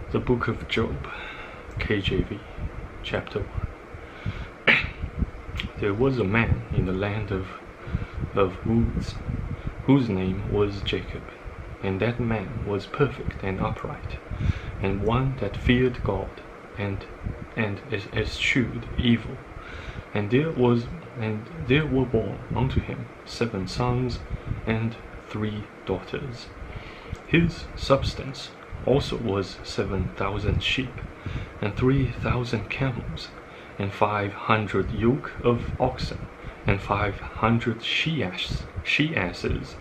The Book of Job, KJV, Chapter 1. There was a man in the land of Uz, whose name was Jacob, and that man was perfect and upright, and one that feared God, and eschewed evil. And there were born unto him 7 sons and 3 daughters. His substance also was 7,000 sheep, and 3,000 camels, and 500 yoke of oxen, and 500 she-asses,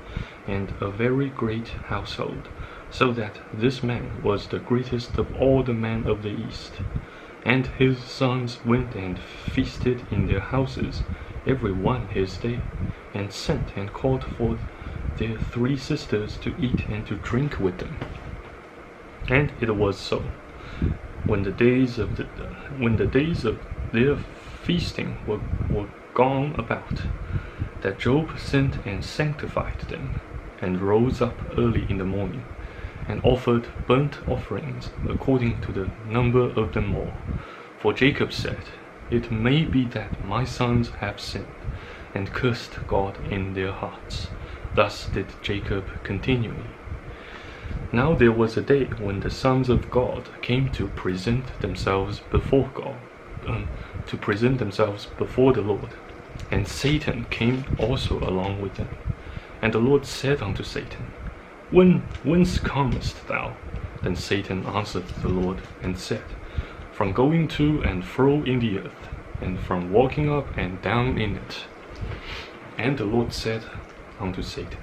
and a very great household, so that this man was the greatest of all the men of the East. And his sons went and feasted in their houses, every one his day, and sent and called forth their 3 sisters to eat and to drink with them. And it was so, when the days of their feasting were gone about, that Job sent and sanctified them, and rose up early in the morning, and offered burnt offerings according to the number of them all. For Jacob said, It may be that my sons have sinned, and cursed God in their hearts. Thus did Jacob continually. Now there was a day when the sons of God came to present themselves before the Lord, and Satan came also along with them. And the Lord said unto Satan, Whence comest thou? Then Satan answered the Lord, and said, From going to and fro in the earth, and from walking up and down in it. And the Lord said unto Satan,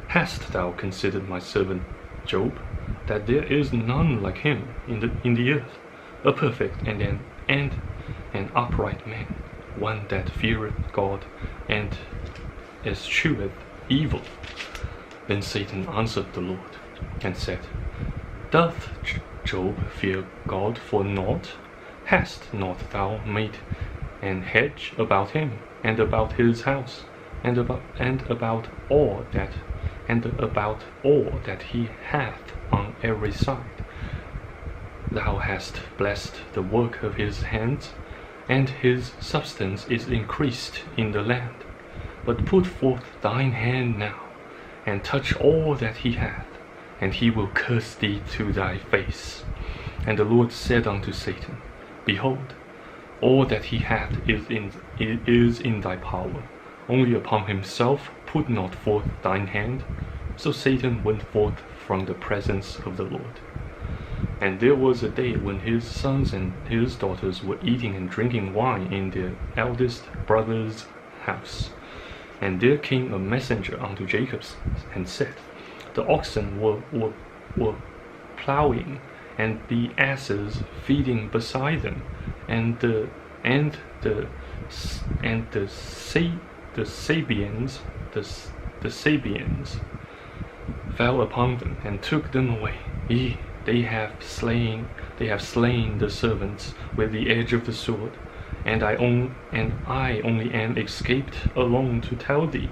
Hast thou considered my servant Job, that there is none like him in the earth, a perfect and an upright man, one that feareth God, and escheweth evil? Then Satan answered the Lord, and said, Doth Job fear God for naught? Hast not thou made an hedge about him, and about his house, and about all that he hath on every side? Thou hast blessed the work of his hands, and his substance is increased in the land. But put forth thine hand now, and touch all that he hath, and he will curse thee to thy face. And the Lord said unto Satan, Behold, all that he hath is in thy power, only upon himself put not forth thine hand. So Satan went forth from the presence of the Lord. And there was a day when his sons and his daughters were eating and drinking wine in their eldest brother's house. And there came a messenger unto Jacob, and said, The oxen were plowing, and the asses feeding beside them, and the Sabeans fell upon them and took them away. They have slain the servants with the edge of the sword, and I only am escaped alone to tell thee.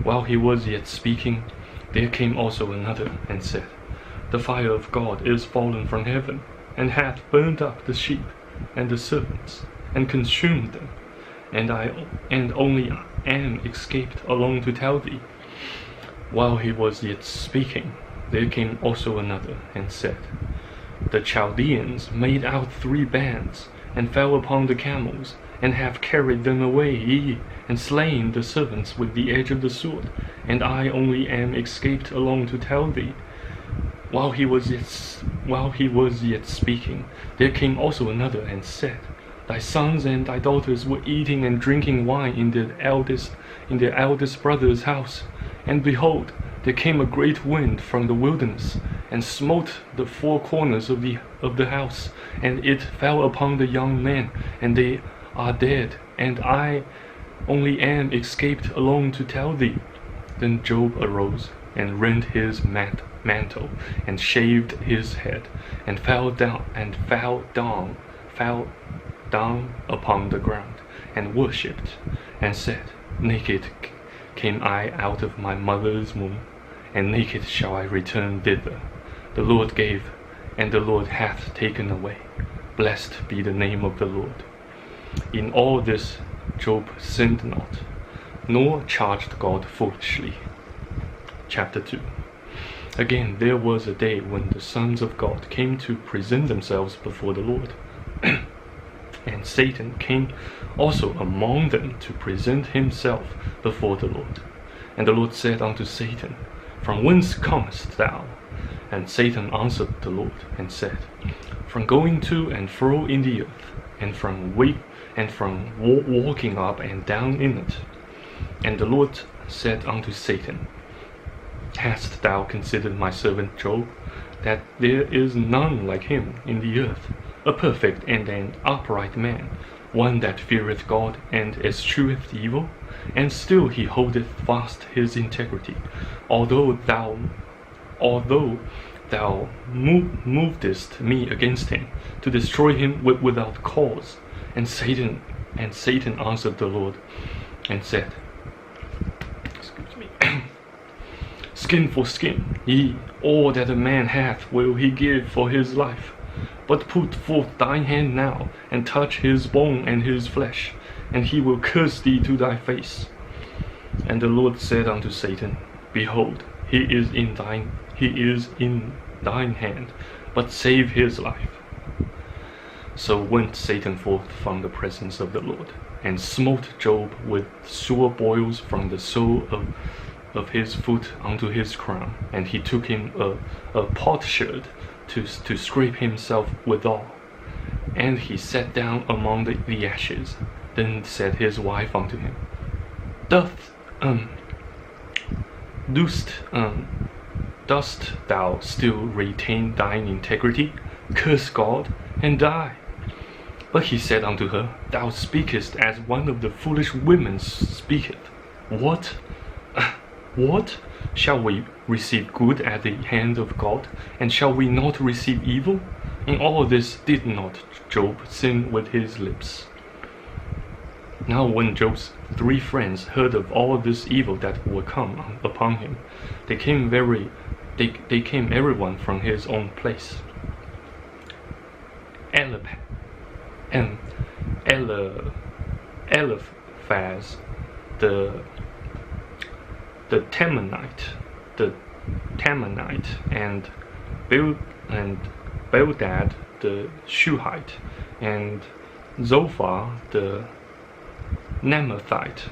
While he was yet speaking, there came also another, and said, The fire of God is fallen from heaven, and hath burned up the sheep and the servants, and consumed them. And only am escaped alone to tell thee. While he was yet speaking, there came also another, and said, The Chaldeans made out 3 bands, and fell upon the camels, and have carried them away, and slain the servants with the edge of the sword. And I only am escaped alone to tell thee. While he was yet speaking, there came also another, and said, Thy sons and thy daughters were eating and drinking wine in their eldest brother's house. And behold, there came a great wind from the wilderness, and smote the 4 corners of the house, and it fell upon the young men, and they are dead, and I only am escaped alone to tell thee. Then Job arose, and rent his mantle, and shaved his head, and fell down upon the ground, and worshipped, and said, Naked came I out of my mother's womb, and naked shall I return thither. The Lord gave, and the Lord hath taken away. Blessed be the name of the Lord. In all this Job sinned not, nor charged God foolishly. Chapter 2. Again, there was a day when the sons of God came to present themselves before the Lord. And Satan came also among them to present himself before the Lord. And the Lord said unto Satan, From whence comest thou? And Satan answered the Lord, and said, From going to and fro in the earth, and from walking up and down in it. And the Lord said unto Satan, Hast thou considered my servant Job, that there is none like him in the earth, a perfect and an upright man, one that feareth God and escheweth evil? And still he holdeth fast his integrity, although thou movedest me against him, to destroy him without cause. And Satan answered the Lord, and said, Skin for skin, yea, all that a man hath will he give for his life. But put forth thine hand now, and touch his bone and his flesh, and he will curse thee to thy face. And the Lord said unto Satan, Behold, he is in thine hand, but save his life. So went Satan forth from the presence of the Lord, and smote Job with sore boils from the sole of his foot unto his crown. And he took him a potsherd to scrape himself withal. And he sat down among the ashes. Then said his wife unto him, Dost thou still retain thine integrity? Curse God, and die. But he said unto her, Thou speakest as one of the foolish women speaketh. What? Shall we receive good at the hand of God, and shall we not receive evil? In all this did not Job sin with his lips. Now when Job's 3 friends heard of all this evil that would come upon him, they came everyone from his own place. Eliphaz the Temanite, and Bildad the Shuhite, and Zophar the Namathite,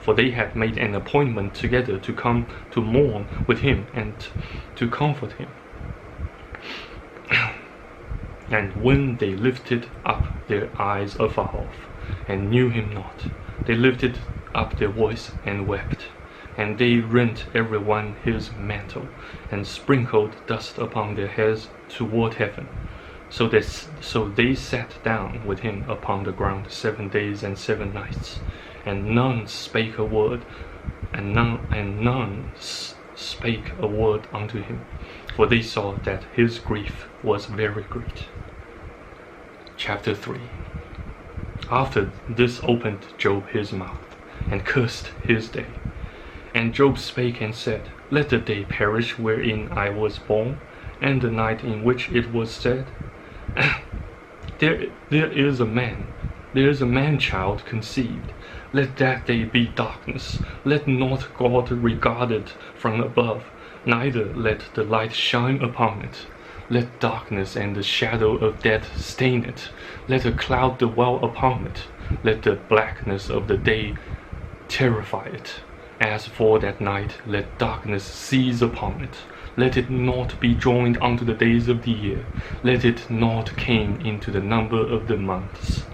for they had made an appointment together to come to mourn with him and to comfort him. And when they lifted up their eyes afar off, and knew him not, they lifted up their voice and wept. And they rent every one his mantle, and sprinkled dust upon their heads toward heaven. So they sat down with him upon the ground 7 days and 7 nights, and none spake a word, and none spake a word unto him, for they saw that his grief was very great. Chapter 3. After this opened Job his mouth, and cursed his day. And Job spake and said, Let the day perish wherein I was born, and the night in which it was said, there is a man-child conceived. Let that day be darkness. Let not God regard it from above, neither let the light shine upon it. Let darkness and the shadow of death stain it. Let a cloud dwell upon it. Let the blackness of the day terrify it. As for that night, let darkness seize upon it. Let it not be joined unto the days of the year. Let it not come into the number of the months.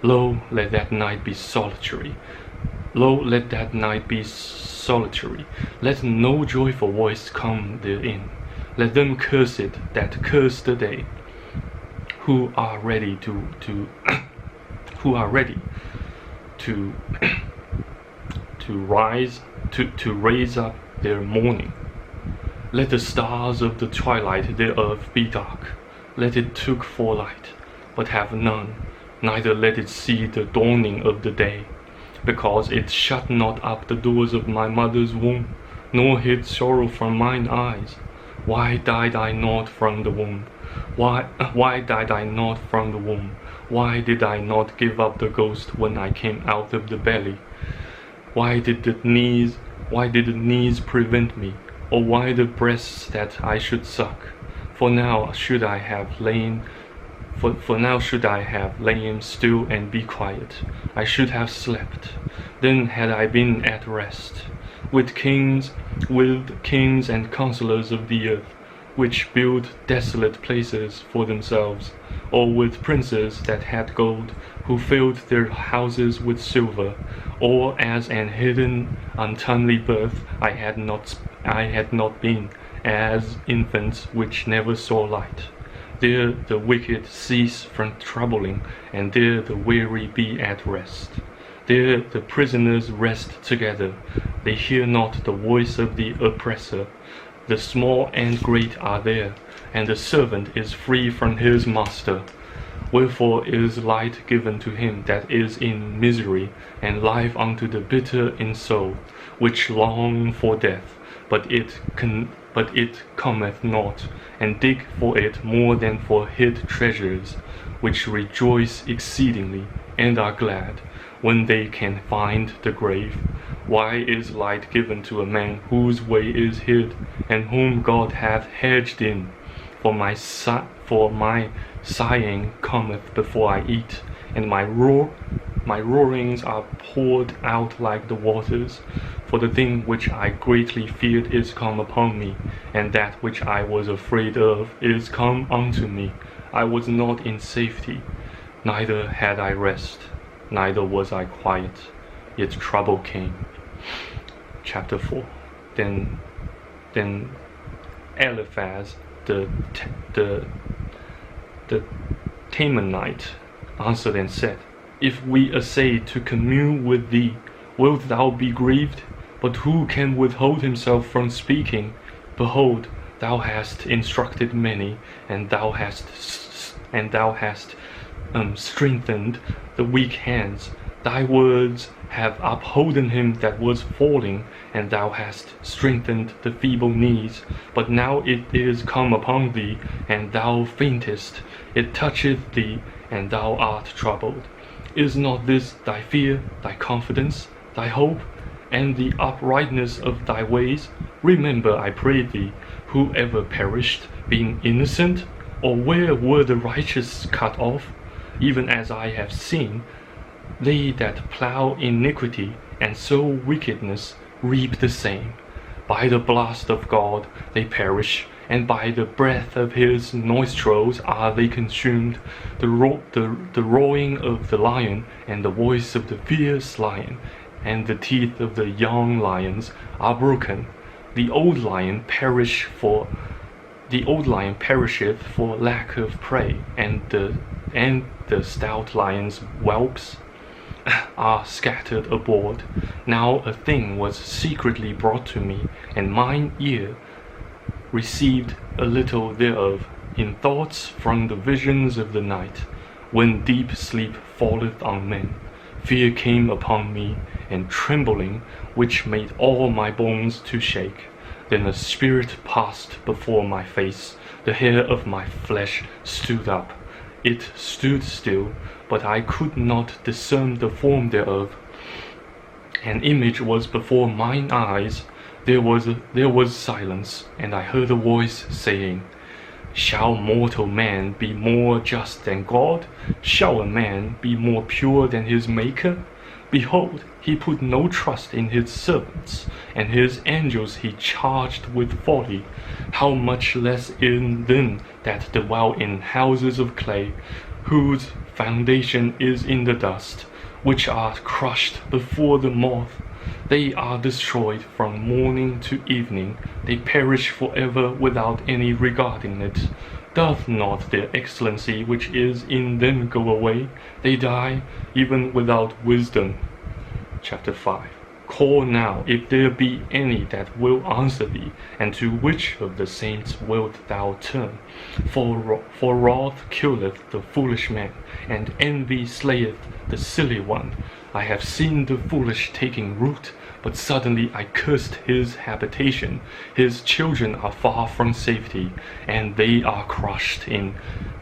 Lo, let that night be solitary. Let no joyful voice come therein. Let them curse it that curse the day, who are ready to raise up their mourning. Let the stars of the twilight thereof be dark. Let it took for light, but have none, neither let it see the dawning of the day. Because it shut not up the doors of my mother's womb, nor hid sorrow from mine eyes. Why died I not from the womb? Why died I not from the womb? Why did I not give up the ghost when I came out of the belly? Why did the knees prevent me, or why the breasts that I should suck? For now should I have lain still and be quiet. I should have slept. Then had I been at rest with kings and counselors of the earth, which build desolate places for themselves, or with princes that had gold, who filled their houses with silver, or as an hidden untimely birth I had not been, as infants which never saw light. There the wicked cease from troubling, and there the weary be at rest. There the prisoners rest together, they hear not the voice of the oppressor. The small and great are there, and the servant is free from his master. Wherefore is light given to him that is in misery, and life unto the bitter in soul, which long for death, but it cometh not, and dig for it more than for hid treasures, which rejoice exceedingly, and are glad, when they can find the grave. Why is light given to a man whose way is hid, and whom God hath hedged in? For my sighing cometh before I eat, and my roarings are poured out like the waters. For the thing which I greatly feared is come upon me, and that which I was afraid of is come unto me. I was not in safety, neither had I rest, neither was I quiet, yet trouble came. Chapter 4. Then Eliphaz the Temanite answered and said, If we essay to commune with thee, wilt thou be grieved? But who can withhold himself from speaking? Behold, thou hast instructed many, and thou hast strengthened the weak hands. Thy words have upholden him that was falling, and thou hast strengthened the feeble knees. But now it is come upon thee, and thou faintest. It toucheth thee, and thou art troubled. Is not this thy fear, thy confidence, thy hope, and the uprightness of thy ways? Remember, I pray thee, who ever perished, being innocent? Or where were the righteous cut off? Even as I have seen, they that plough iniquity and sow wickedness reap the same. By the blast of God they perish, and by the breath of his nostrils are they consumed. The roaring of the lion, and the voice of the fierce lion, and the teeth of the young lions are broken. The old lion perisheth for lack of prey, and the stout lion's whelps are scattered abroad. Now a thing was secretly brought to me, and mine ear received a little thereof, in thoughts from the visions of the night, when deep sleep falleth on men. Fear came upon me, and trembling, which made all my bones to shake. Then a spirit passed before my face, the hair of my flesh stood up. It stood still, but I could not discern the form thereof. An image was before mine eyes. There was silence, and I heard a voice saying, Shall mortal man be more just than God? Shall a man be more pure than his Maker? Behold, he put no trust in his servants, and his angels he charged with folly. How much less in them that dwell in houses of clay, whose foundation is in the dust, which are crushed before the moth. They are destroyed from morning to evening. They perish forever without any regarding it. Doth not their excellency which is in them go away? They die even without wisdom. Chapter 5. Call now, if there be any that will answer thee, and to which of the saints wilt thou turn? For wrath killeth the foolish man, and envy slayeth the silly one. I have seen the foolish taking root, But suddenly I cursed his habitation. His children are far from safety, and they are crushed in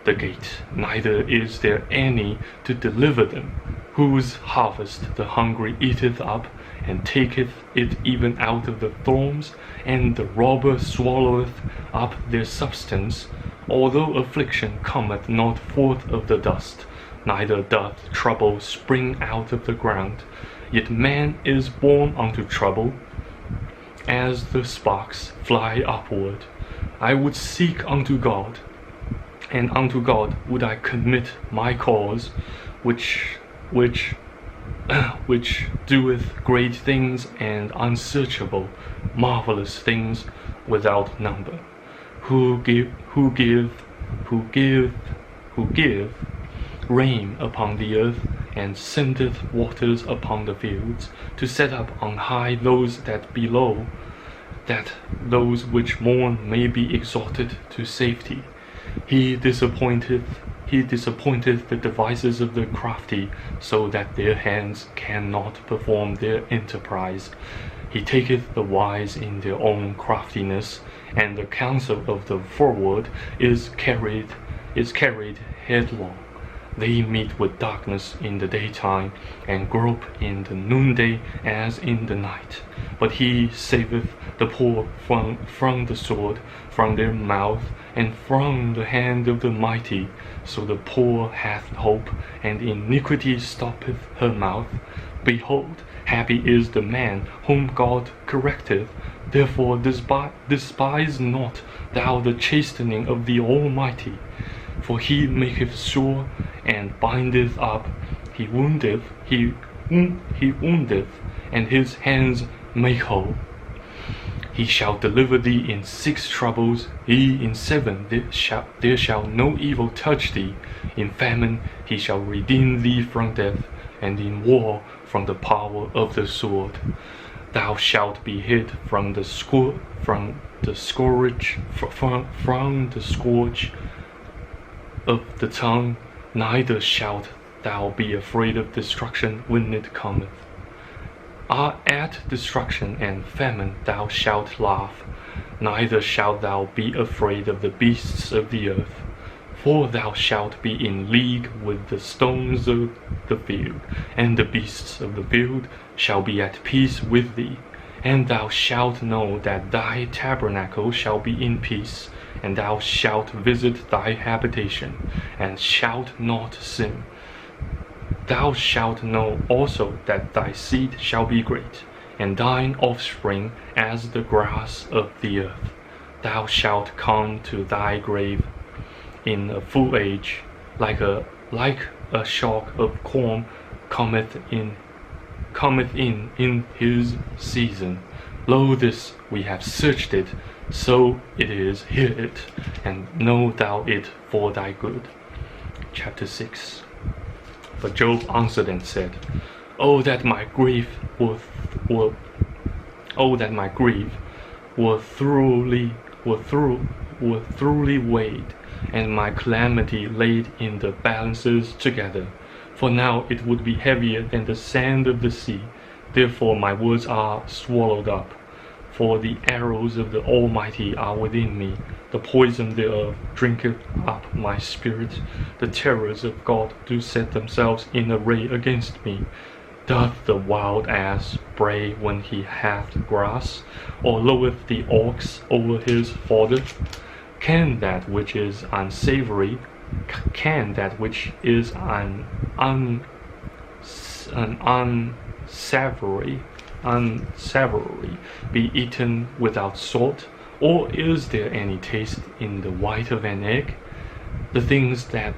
the gate. Neither is there any to deliver them. Whose harvest the hungry eateth up, and taketh it even out of the thorns, and the robber swalloweth up their substance. Although affliction cometh not forth of the dust, neither doth trouble spring out of the ground, yet man is born unto trouble, as the sparks fly upward. I would seek unto God, and unto God would I commit my cause, which doeth great things and unsearchable, marvelous things without number. Who give rain upon the earth, and sendeth waters upon the fields, to set up on high those that be low, that those which mourn may be exalted to safety. He disappointeth the devices of the crafty, so that their hands cannot perform their enterprise. He taketh the wise in their own craftiness, and the counsel of the forward is carried headlong. They meet with darkness in the daytime, and grope in the noonday as in the night. But he saveth the poor from the sword, from their mouth, and from the hand of the mighty. So the poor hath hope, and iniquity stoppeth her mouth. Behold, happy is the man whom God correcteth. Therefore despise not thou the chastening of the Almighty. For he maketh sore, and bindeth up. He woundeth, and his hands make whole. He shall deliver thee in 6 troubles, in 7 there shall no evil touch thee. In famine he shall redeem thee from death, and in war from the power of the sword. Thou shalt be hid from the scourge of the tongue, neither shalt thou be afraid of destruction when it cometh. At destruction and famine thou shalt laugh, neither shalt thou be afraid of the beasts of the earth. For thou shalt be in league with the stones of the field, and the beasts of the field shall be at peace with thee. And thou shalt know that thy tabernacle shall be in peace, and thou shalt visit thy habitation, and shalt not sin. Thou shalt know also that thy seed shall be great, and thine offspring as the grass of the earth. Thou shalt come to thy grave in a full age, like a shock of corn cometh in his season. Lo, this we have searched it, so it is, hear it, and know thou it for thy good. Chapter 6. But Job answered and said, Oh that my grief were thoroughly weighed, and my calamity laid in the balances together. For now it would be heavier than the sand of the sea. Therefore my words are swallowed up. For the arrows of the Almighty are within me. The poison thereof drinketh up my spirit. The terrors of God do set themselves in array against me. Doth the wild ass bray when he hath grass, or loweth the ox over his fodder? Can that which is unsavory unsavory be eaten without salt? Or is there any taste in the white of an egg? The things that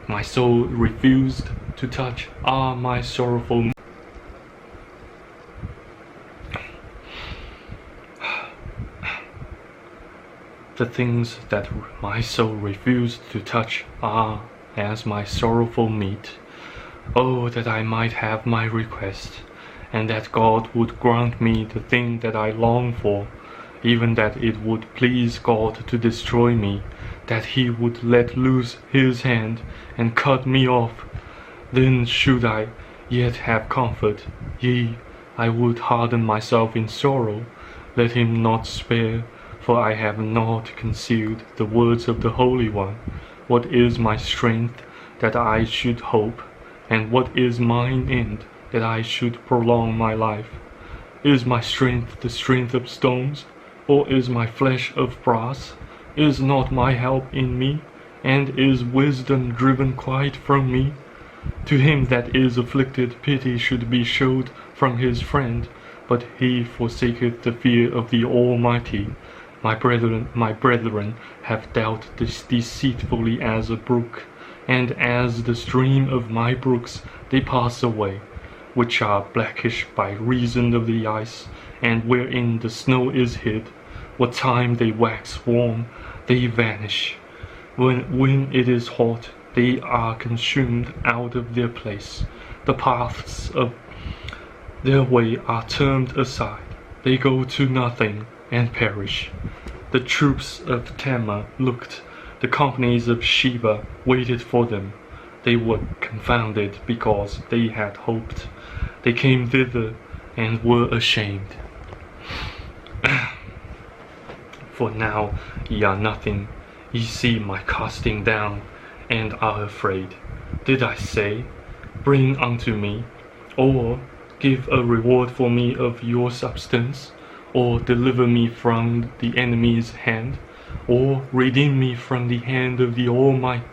my soul refused to touch are my sorrowful. The things that my soul refused to touch are as my sorrowful meat. Oh, that I might have my request, and that God would grant me the thing that I long for, even that it would please God to destroy me, that he would let loose his hand and cut me off. Then should I yet have comfort, yea, I would harden myself in sorrow. Let him not spare, for I have not concealed the words of the Holy One. What is my strength, that I should hope? And what is mine end, that I should prolong my life? Is my strength the strength of stones, or is my flesh of brass? Is not my help in me, and is wisdom driven quite from me? To him that is afflicted pity should be showed from his friend, but he forsaketh the fear of the Almighty. My brethren have dealt deceitfully as a brook, and as the stream of my brooks they pass away, which are blackish by reason of the ice, and wherein the snow is hid. What time they wax warm, they vanish. When it is hot, they are consumed out of their place. The paths of their way are turned aside. They go to nothing and perish. The troops of Tamar looked. The companies of Sheba waited for them. They were confounded because they had hoped. They came thither and were ashamed. For now ye are nothing. Ye see my casting down, and are afraid. Did I say, Bring unto me, or give a reward for me of your substance, or deliver me from the enemy's hand, or redeem me from the hand of the Almighty,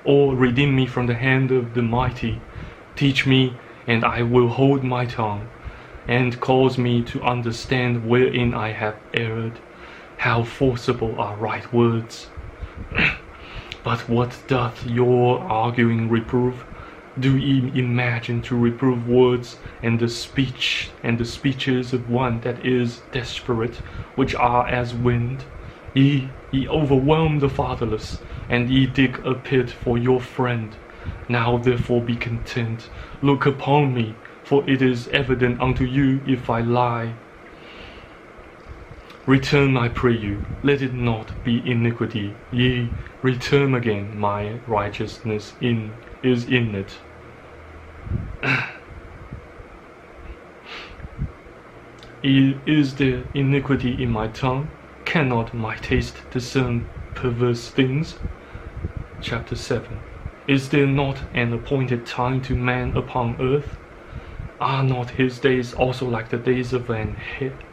or redeem me from the hand of the mighty? Teach me, and I will hold my tongue, and cause me to understand wherein I have erred. How forcible are right words! But what doth your arguing reprove? Do ye imagine to reprove words and the speeches of one that is desperate, which are as wind? Ye overwhelm the fatherless, and ye dig a pit for your friend. Now therefore be content, look upon me, for it is evident unto you if I lie. Return, I pray you, let it not be iniquity. Yea, return again, my righteousness is in it. Is there iniquity in my tongue? Cannot my taste discern perverse things? Chapter 7. Is there not an appointed time to man upon earth? Are not his days also like the days of an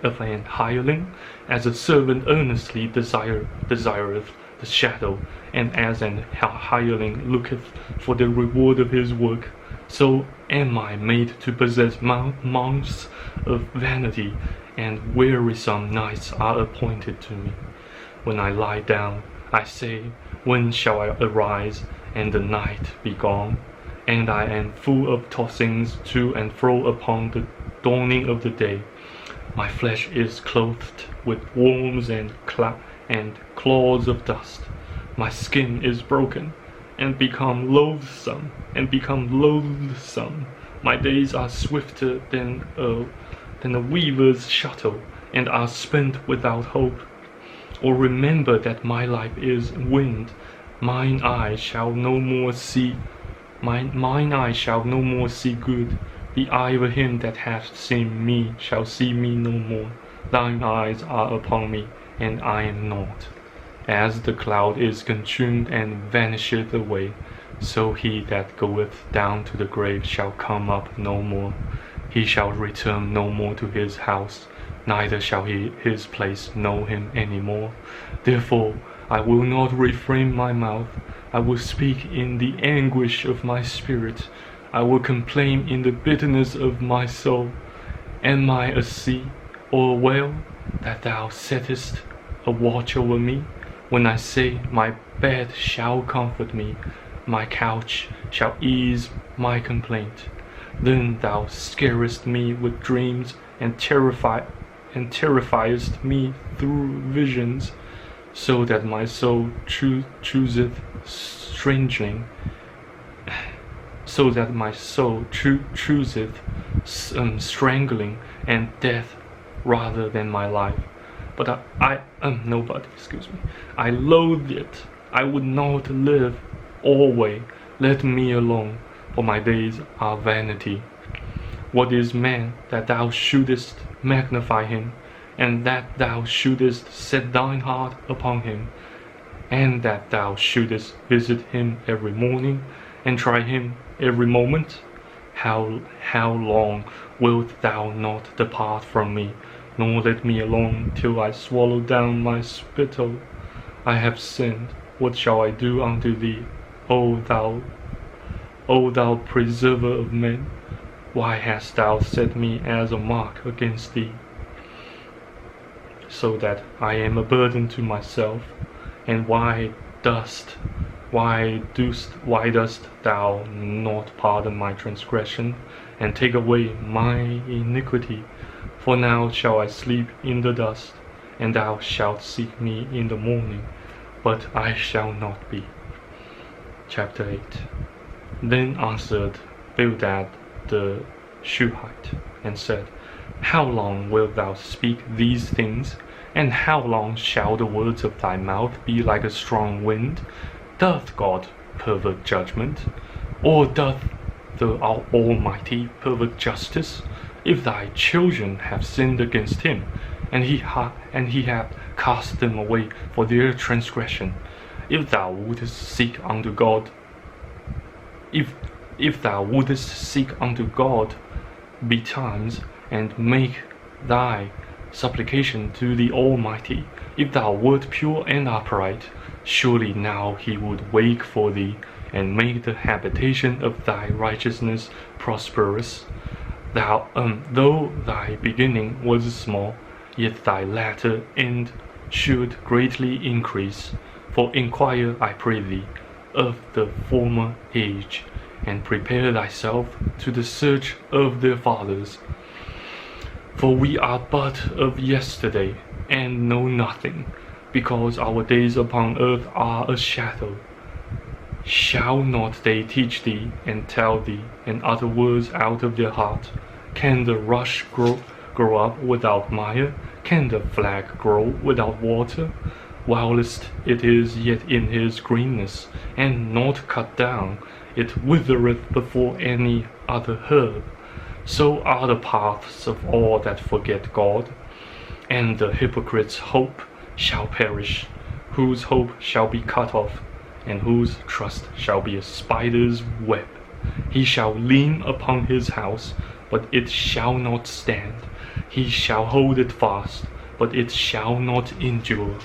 hireling? As a servant earnestly desireth the shadow, and as an hireling looketh for the reward of his work, so am I made to possess months of vanity, and wearisome nights are appointed to me. When I lie down, I say, When shall I arise, and the night be gone? And I am full of tossings to and fro upon the dawning of the day. My flesh is clothed with worms and claws of dust. My skin is broken, and become loathsome, My days are swifter than a weaver's shuttle, and are spent without hope. Or remember that my life is wind. Mine eye shall no more see good. The eye of him that hath seen me shall see me no more. Thine eyes are upon me, and I am not. As the cloud is consumed and vanisheth away, so he that goeth down to the grave shall come up no more. He shall return no more to his house, neither shall his place know him any more. Therefore I will not refrain my mouth. I will speak in the anguish of my spirit. I will complain in the bitterness of my soul. Am I a sea or a whale, that thou settest a watch over me? When I say, My bed shall comfort me, my couch shall ease my complaint, then thou scarest me with dreams, and terrifiest me through visions, so that my soul chooseth strangling, strangling and death rather than my life. But I loathe it. I would not live always. Let me alone, for my days are vanity. What is man, that thou shouldest magnify him, and that thou shouldest set thine heart upon him, and that thou shouldest visit him every morning, and try him every moment? How long wilt thou not depart from me, nor let me alone till I swallow down my spittle? I have sinned. What shall I do unto thee, O thou preserver of men? Why hast thou set me as a mark against thee, so that I am a burden to myself? And why dost thou not pardon my transgression, and take away my iniquity? For now shall I sleep in the dust, and thou shalt seek me in the morning, but I shall not be. Chapter 8. Then answered Bildad the Shuhite, and said, How long wilt thou speak these things? And how long shall the words of thy mouth be like a strong wind? Doth God pervert judgment? Or doth the Almighty pervert justice? If thy children have sinned against him, and he hath cast them away for their transgression, if thou wouldest seek unto God, if thou wouldest seek unto God betimes, and make thy supplication to the Almighty, if thou wert pure and upright, surely now he would wake for thee, and make the habitation of thy righteousness prosperous. Though thy beginning was small, yet thy latter end should greatly increase. For inquire, I pray thee, of the former age, and prepare thyself to the search of their fathers. For we are but of yesterday, and know nothing, because our days upon earth are a shadow. Shall not they teach thee, and tell thee, and utter words out of their heart? Can the rush grow up without mire? Can the flag grow without water? Whilst it is yet in his greenness, and not cut down, it withereth before any other herb. So are the paths of all that forget God. And the hypocrite's hope shall perish, whose hope shall be cut off, and whose trust shall be a spider's web. He shall lean upon his house, but it shall not stand. He shall hold it fast, but it shall not endure.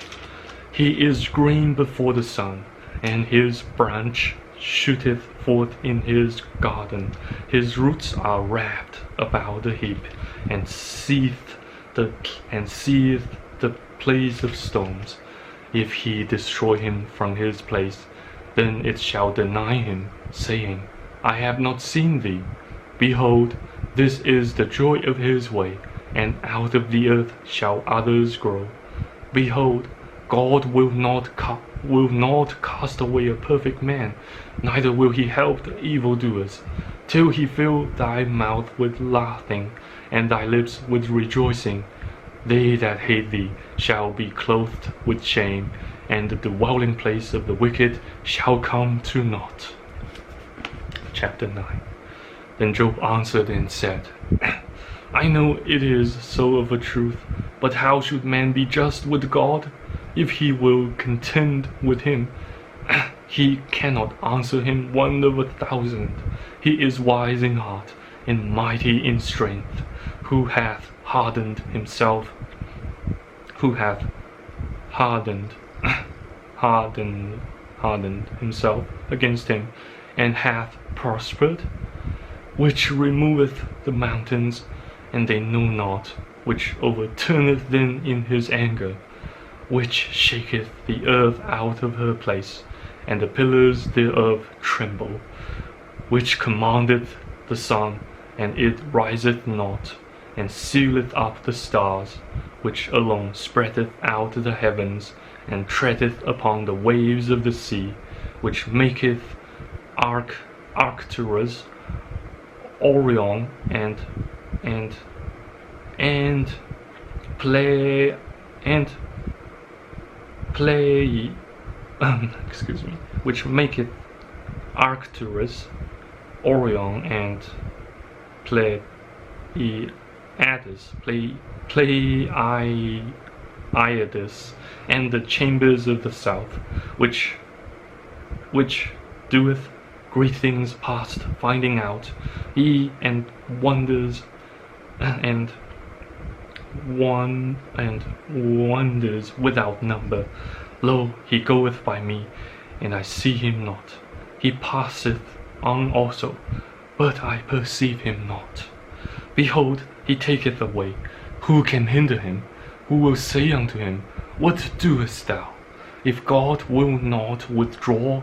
He is green before the sun, and his branch shooteth forth in his garden. His roots are wrapped about the heap, and seeth the place of stones. If he destroy him from his place, then it shall deny him, saying, I have not seen thee. Behold, this is the joy of his way, and out of the earth shall others grow. Behold, God will not cast away a perfect man, neither will he help the evildoers, till he fill thy mouth with laughing, and thy lips with rejoicing. They that hate thee shall be clothed with shame, and the dwelling place of the wicked shall come to naught. Chapter 9. Then Job answered and said, I know it is so of a truth, but how should man be just with God? If he will contend with him, he cannot answer him 1 of 1,000. He is wise in heart, and mighty in strength, who hath hardened himself against him, and hath prospered, which removeth the mountains, and they know not, which overturneth them in his anger, which shaketh the earth out of her place, and the pillars thereof tremble, which commandeth the sun, and it riseth not, and sealeth up the stars, which alone spreadeth out the heavens, and treadeth upon the waves of the sea, which maketh Arcturus, Orion, and which maketh Arcturus, Orion, and Pleiades, and the chambers of the south, which doeth great things past finding out, and wonders without number. Lo, he goeth by me, and I see him not. He passeth on also, but I perceive him not. Behold, he taketh away. Who can hinder him? Who will say unto him, What doest thou? If God will not withdraw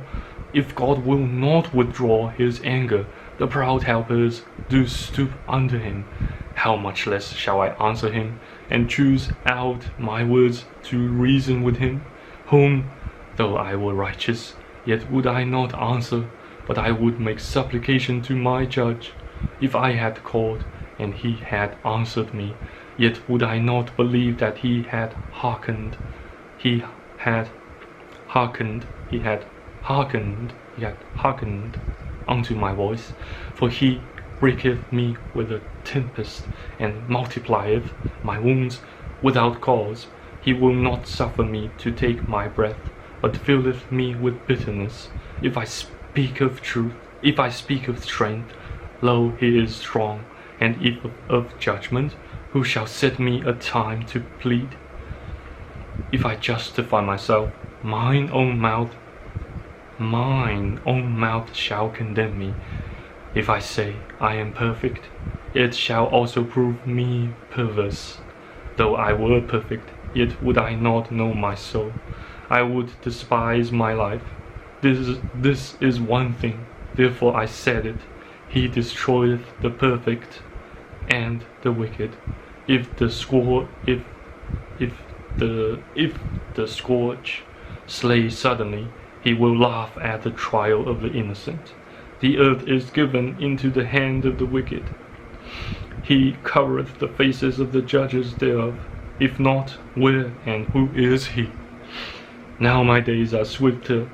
his anger, the proud helpers do stoop under him. How much less shall I answer him, and choose out my words to reason with him? Whom, though I were righteous, yet would I not answer, but I would make supplication to my judge. If I had called, and he had answered me, yet would I not believe that he had hearkened unto my voice. For he breaketh me with a tempest, and multiplieth my wounds without cause. He will not suffer me to take my breath, but filleth me with bitterness. If I speak of strength, lo, he is strong. And if of judgment, who shall set me a time to plead? If I justify myself, mine own mouth shall condemn me. If I say, I am perfect, it shall also prove me perverse. Though I were perfect, yet would I not know my soul. I would despise my life. This is one thing, therefore I said it. He destroyeth the perfect and the wicked. If the scourge slay suddenly, he will laugh at the trial of the innocent. The earth is given into the hand of the wicked. He covereth the faces of the judges thereof. If not, where and who is he? Now my days are swifter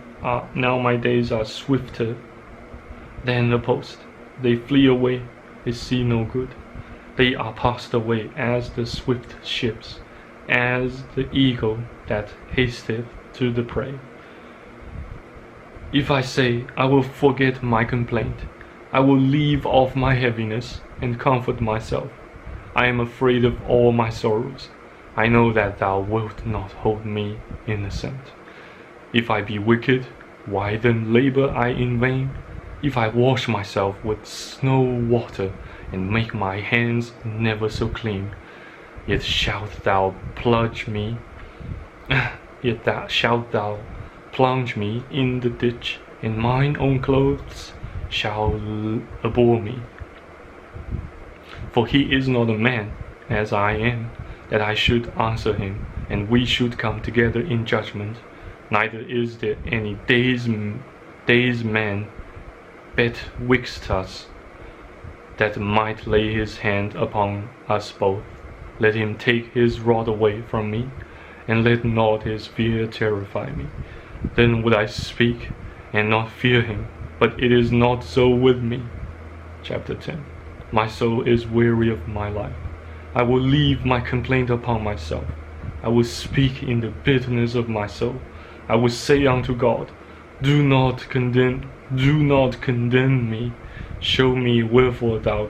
than the post. They flee away, they see no good. They are passed away as the swift ships, as the eagle that hasteth to the prey. If I say, I will forget my complaint, I will leave off my heaviness, and comfort myself. I am afraid of all my sorrows. I know that thou wilt not hold me innocent. If I be wicked, why then labor I in vain? If I wash myself with snow water, and make my hands never so clean, yet shalt thou plunge me in the ditch, and mine own clothes shall abhor me. For he is not a man, as I am, that I should answer him, and we should come together in judgment. Neither is there any day's man betwixt us, that might lay his hand upon us both. Let him take his rod away from me, and let not his fear terrify me. Then would I speak, and not fear him, but it is not so with me. Chapter 10. My soul is weary of my life. I will leave my complaint upon myself. I will speak in the bitterness of my soul. I will say unto God, Do not condemn me. Show me wherefore thou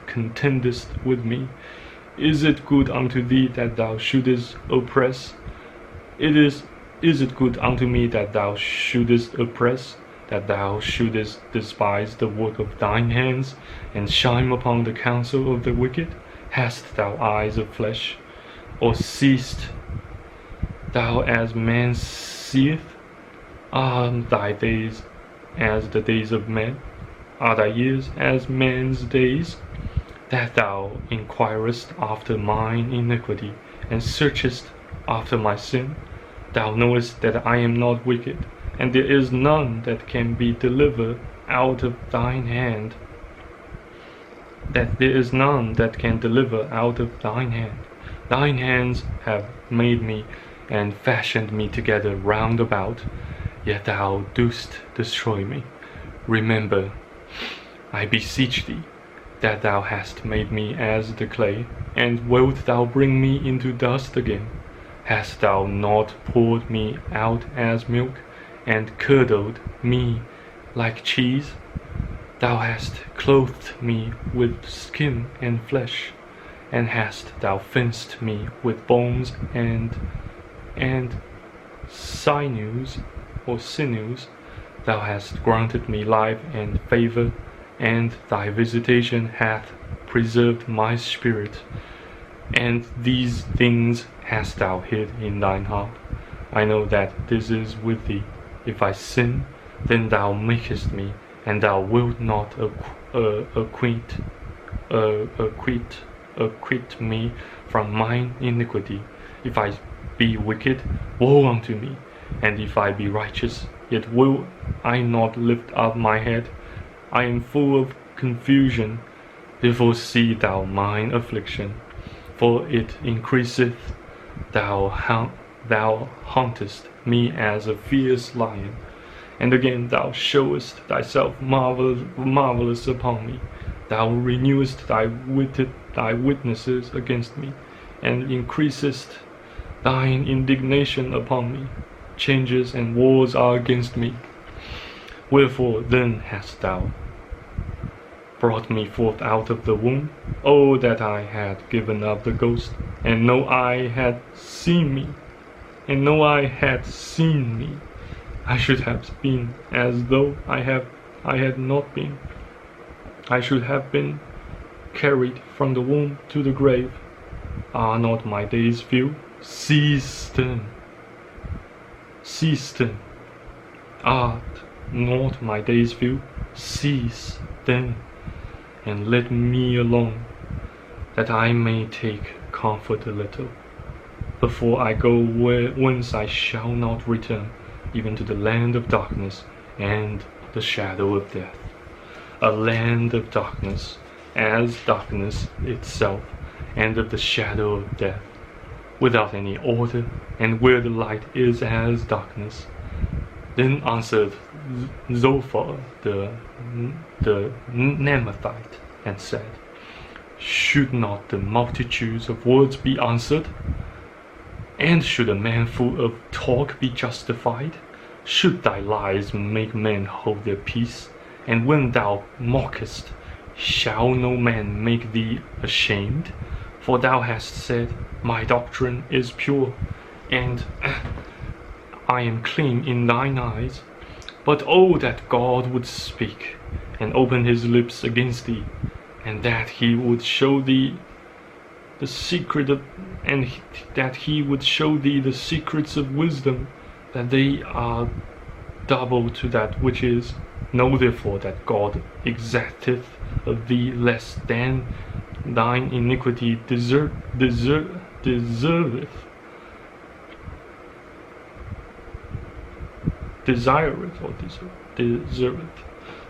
contendest with me. Is it good unto thee that thou shouldest oppress? Is it good unto me that thou shouldest oppress, that thou shouldest despise the work of thine hands, and shine upon the counsel of the wicked? Hast thou eyes of flesh, or seest thou as man seeth? Are thy days as the days of men? Are thy years as man's days? That thou inquirest after mine iniquity, and searchest after my sin? Thou knowest that I am not wicked, and there is none that can be delivered out of thine hand. Thine hands have made me, and fashioned me together round about, yet thou dost destroy me. Remember, I beseech thee, that thou hast made me as the clay, and wilt thou bring me into dust again? Hast thou not poured me out as milk, and curdled me like cheese? Thou hast clothed me with skin and flesh, and hast thou fenced me with bones and sinews or sinews. Thou hast granted me life and favor, and thy visitation hath preserved my spirit. And these things hast thou hid in thine heart. I know that this is with thee. If I sin, then thou makest me, and thou wilt not acquit me from mine iniquity. If I be wicked, woe unto me, and if I be righteous, yet will I not lift up my head. I am full of confusion, therefore see thou mine affliction, for it increaseth. Thou hauntest me as a fierce lion, and again thou showest thyself marvelous upon me. Thou renewest thy witnesses against me, and increasest thine indignation upon me. Changes and wars are against me. Wherefore then hast thou brought me forth out of the womb? Oh, that I had given up the ghost, and no eye had seen me, I should have been as though I had not been. I should have been carried from the womb to the grave. Are not my days few? Cease then. Art not my days few? Cease then, and let me alone, that I may take comfort a little, before I go whence I shall not return, even to the land of darkness and the shadow of death. A land of darkness, as darkness itself, and of the shadow of death, without any order, and where the light is as darkness. Then answered Zophar the Naamathite, and said, Should not the multitudes of words be answered? And should a man full of talk be justified? Should thy lies make men hold their peace? And when thou mockest, shall no man make thee ashamed? For thou hast said, My doctrine is pure, and I am clean in thine eyes. But oh, that God would speak, and open his lips against thee, and that he would show thee the secret of, and that he would show thee the secrets of wisdom, that they are double to that which is. Know therefore that God exacteth of thee less than thine iniquity deserveth. Desireth or deserveth.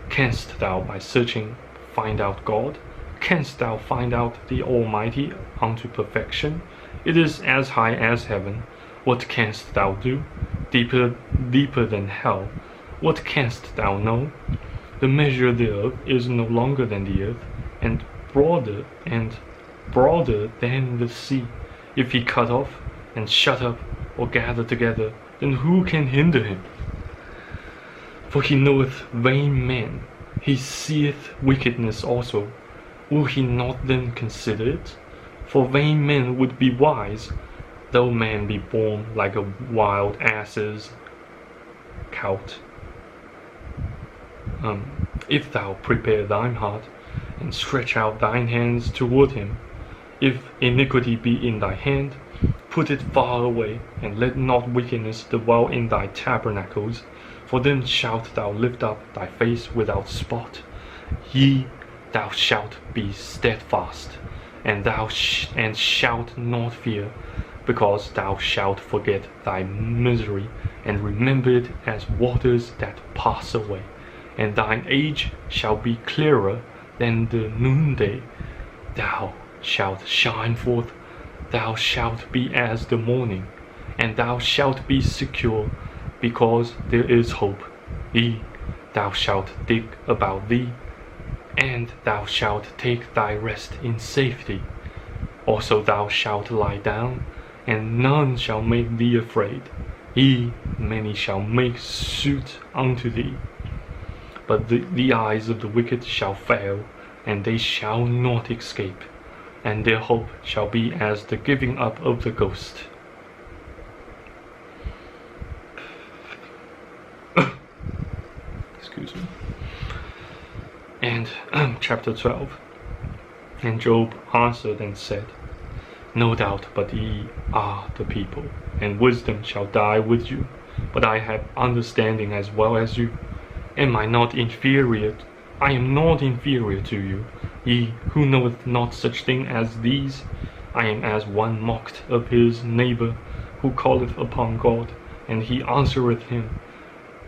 Canst thou by searching find out God? Canst thou find out the Almighty unto perfection? It is as high as heaven. What canst thou do? Deeper than hell. What canst thou know? The measure thereof is no longer than the earth, and broader than the sea. If he cut off, and shut up, or gather together, then who can hinder him? For he knoweth vain men, he seeth wickedness also. Will he not then consider it? For vain men would be wise, though man be born like a wild ass's colt. If thou prepare thine heart, and stretch out thine hands toward him, if iniquity be in thy hand, put it far away, and let not wickedness dwell in thy tabernacles. For then shalt thou lift up thy face without spot. Thou shalt be steadfast, and shalt not fear, because thou shalt forget thy misery, and remember it as waters that pass away. And thine age shall be clearer than the noonday. Thou shalt shine forth, thou shalt be as the morning, and thou shalt be secure, because there is hope. Thou shalt dig about thee, and thou shalt take thy rest in safety. Also thou shalt lie down, and none shall make thee afraid. Many shall make suit unto thee. But the eyes of the wicked shall fail, and they shall not escape, and their hope shall be as the giving up of the ghost. Excuse me. And chapter 12. And Job answered and said, No doubt but ye are the people, and wisdom shall die with you. But I have understanding as well as you. Am I not inferior? I am not inferior to you, ye who knoweth not such thing as these. I am as one mocked of his neighbor, who calleth upon God, and he answereth him.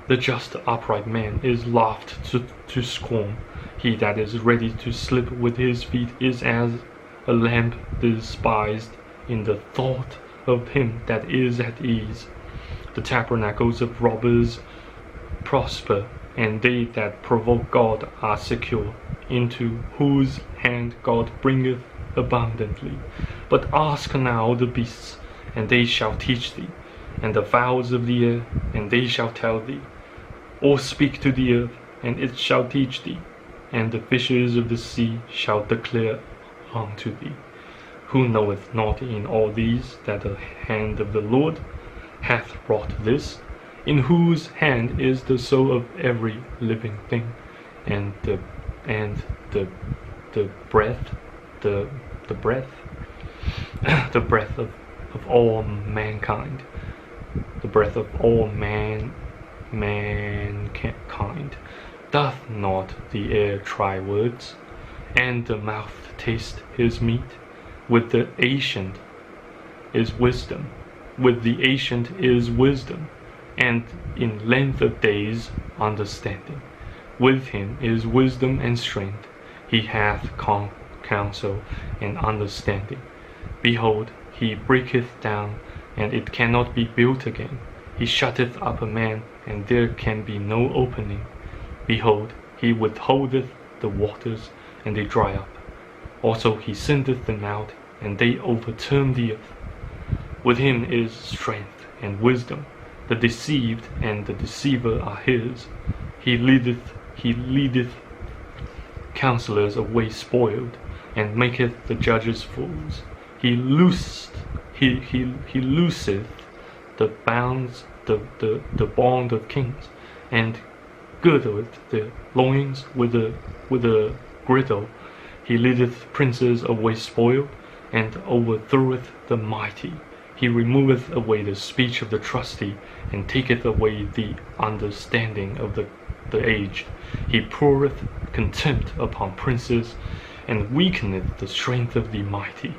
The just upright man is laughed to scorn. He that is ready to slip with his feet is as a lamb despised in the thought of him that is at ease. The tabernacles of robbers prosper, and they that provoke God are secure, into whose hand God bringeth abundantly. But ask now the beasts, and they shall teach thee, and the fowls of the air, and they shall tell thee. Or speak to the earth, and it shall teach thee, and the fishes of the sea shall declare unto thee. Who knoweth not in all these that the hand of the Lord hath wrought this, in whose hand is the soul of every living thing, and the breath the breath of all mankind, the breath of all mankind. Doth not the air try words, and the mouth taste his meat? With the ancient is wisdom, and in length of days understanding. With him is wisdom and strength. He hath counsel and understanding. Behold, he breaketh down, and it cannot be built again. He shutteth up a man, and there can be no opening. Behold, he withholdeth the waters, and they dry up. Also he sendeth them out, and they overturn the earth. With him is strength and wisdom. The deceived and the deceiver are his. He leadeth counselors away spoiled, and maketh the judges fools. He looseth the bounds, the bond of kings, and girdeth the loins with a girdle. He leadeth princes away spoiled, and overthroweth the mighty. He removeth away the speech of the trusty, and taketh away the understanding of the aged. He poureth contempt upon princes, and weakeneth the strength of the mighty.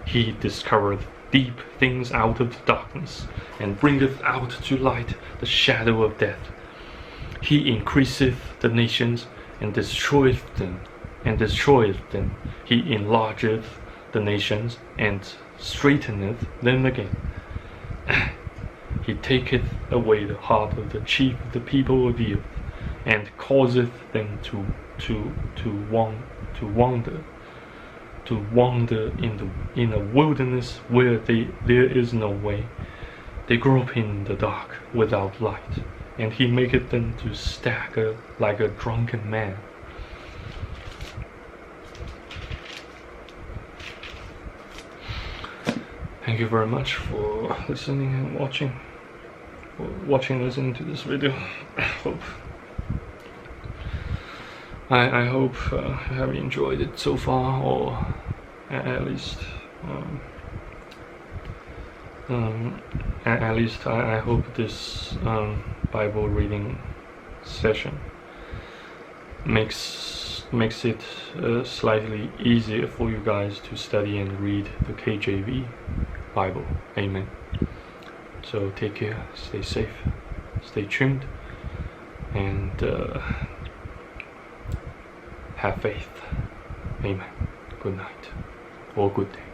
He discovereth deep things out of the darkness, and bringeth out to light the shadow of death. He increaseth the nations, and destroyeth them. He enlargeth the nations, and straighteneth them again. He taketh away the heart of the chief of the people of the earth, and causeth them to wander in a wilderness where there is no way. They grope in the dark without light, and he maketh them to stagger like a drunken man. Thank you very much for listening and listening to this video. I hope you have enjoyed it so far, or at least I hope this Bible reading session makes it slightly easier for you guys to study and read the KJV Bible. Amen. So take care, stay safe, stay tuned, and have faith. Amen. Good night or good day.